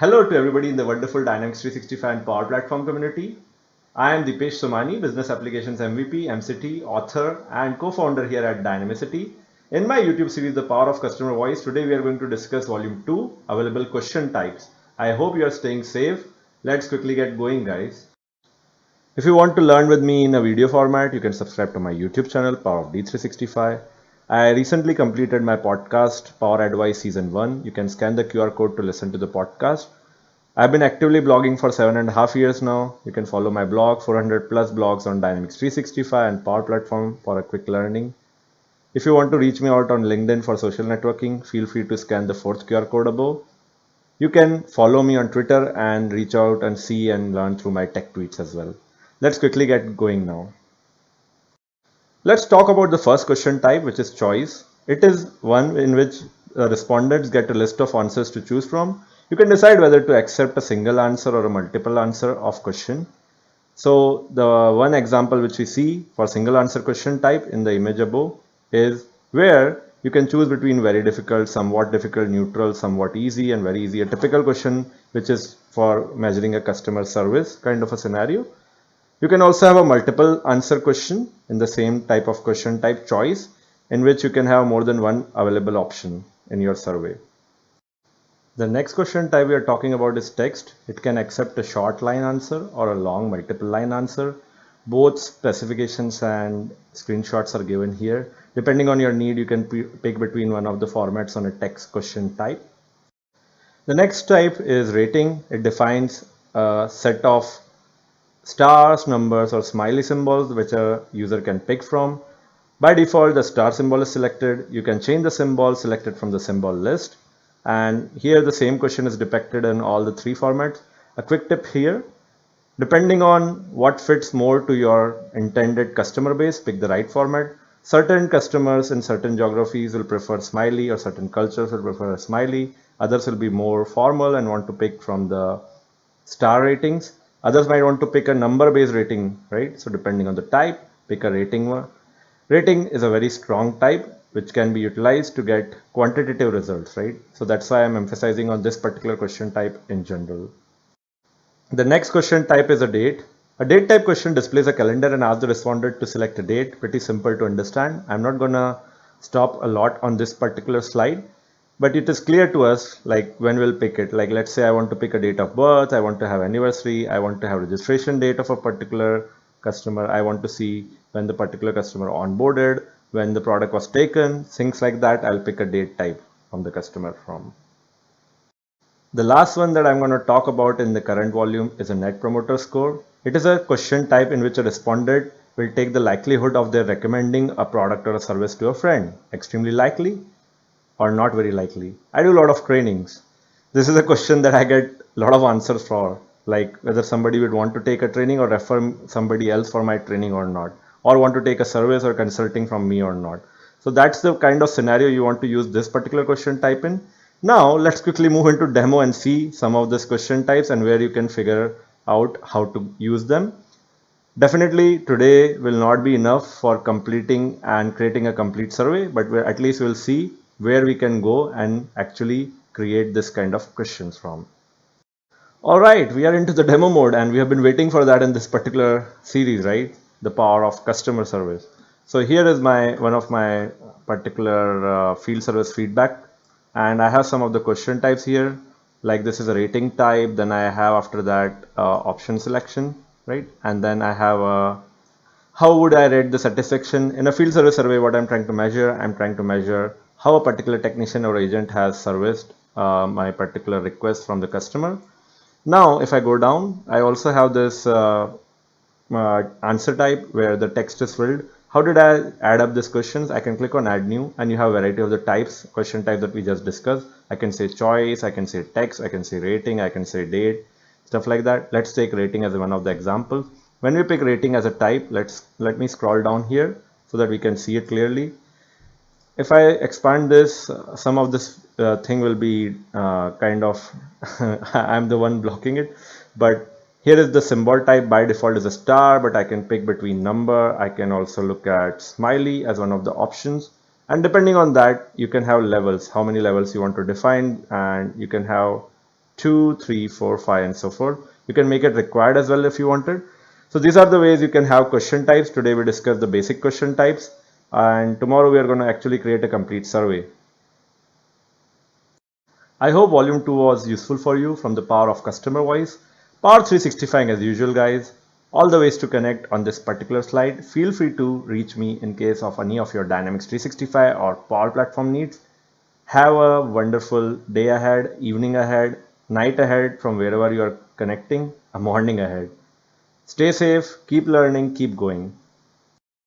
Hello to everybody in the wonderful Dynamics 365 and Power Platform community. I am Dipesh Somani, Business Applications MVP, MCT, author, and co-founder here at Dynamicity. In my YouTube series, The Power of Customer Voice, today we are going to discuss Volume 2, Available Question Types. I hope you are staying safe. Let's quickly get going, guys. If you want to learn with me in a video format, you can subscribe to my YouTube channel, Power of D365. I recently completed my podcast, Power Advice Season 1. You can scan the QR code to listen to the podcast. I've been actively blogging for 7.5 years now. You can follow my blog, 400 plus blogs on Dynamics 365 and Power Platform for a quick learning. If you want to reach me out on LinkedIn for social networking, feel free to scan the fourth QR code above. You can follow me on Twitter and reach out and see and learn through my tech tweets as well. Let's quickly get going now. Let's talk about the first question type, which is choice. It is one in which respondents get a list of answers to choose from. You can decide whether to accept a single answer or a multiple answer of question. So the one example which we see for single answer question type in the image above is where you can choose between very difficult, somewhat difficult, neutral, somewhat easy, and very easy. A typical question which is for measuring a customer service kind of a scenario. You can also have a multiple answer question in the same type of question type choice, in which you can have more than one available option in your survey. The next question type we are talking about is text. It can accept a short line answer or a long multiple line answer. Both specifications and screenshots are given here. Depending on your need, you can pick between one of the formats on a text question type. The next type is rating. It defines a set of stars, numbers, or smiley symbols which a user can pick from. By default, the star symbol is selected. You can change the symbol selected from the symbol list. And here the same question is depicted in all the three formats. A quick tip here, depending on what fits more to your intended customer base, pick the right format. Certain customers in certain geographies will prefer smiley, or certain cultures will prefer a smiley. Others will be more formal and want to pick from the star ratings. Others might want to pick a number based rating, right? So depending on the type, pick a rating one. Rating is a very strong type which can be utilized to get quantitative results, right? So that's why I'm emphasizing on this particular question type in general. The next question type is a date. A date type question displays a calendar and asks the respondent to select a date. Pretty simple to understand. I'm not gonna stop a lot on this particular slide, but it is clear to us like when we'll pick it. Like let's say I want to pick a date of birth, I want to have anniversary, I want to have registration date of a particular customer, I want to see when the particular customer onboarded, when the product was taken, things like that. I'll pick a date type from the customer from. The last one that I'm going to talk about in the current volume is a net promoter score. It is a question type in which a respondent will take the likelihood of their recommending a product or a service to a friend. Extremely likely or not very likely. I do a lot of trainings. This is a question that I get a lot of answers for, like whether somebody would want to take a training or refer somebody else for my training or not, or want to take a service or consulting from me or not. So that's the kind of scenario you want to use this particular question type in. Now let's quickly move into demo and see some of these question types and where you can figure out how to use them. Definitely today will not be enough for completing and creating a complete survey, but at least we'll see where we can go and actually create this kind of questions from. All right, we are into the demo mode and we have been waiting for that in this particular series, right? The power of customer service. So here is one of my particular field service feedback, and I have some of the question types here. Like this is a rating type, then I have after that option selection, right? And then I have a how would I rate the satisfaction in a field service survey. What I'm trying to measure, I'm trying to measure how a particular technician or agent has serviced my particular request from the customer. Now, if I go down, I also have this answer type where the text is filled. How did I add up these questions? I can click on add new and you have a variety of the types, question types that we just discussed. I can say choice, I can say text, I can say rating, I can say date, stuff like that. Let's take rating as one of the examples. When we pick rating as a type, let me scroll down here so that we can see it clearly. If I expand this, some of this thing will be kind of I'm the one blocking it, but here is the symbol type. By default is a star, but I can pick between number. I can also look at smiley as one of the options, and depending on that you can have levels, how many levels you want to define, and you can have 2, 3, 4, 5, and so forth. You can make it required as well if you wanted. So these are the ways you can have question types. Today we discussed the basic question types, and tomorrow we are going to actually create a complete survey. I hope volume 2 was useful for you from the power of customer voice. Power 365 as usual, guys. All the ways to connect on this particular slide. Feel free to reach me in case of any of your Dynamics 365 or Power Platform needs. Have a wonderful day ahead, evening ahead, night ahead from wherever you are connecting, a morning ahead. Stay safe, keep learning, keep going.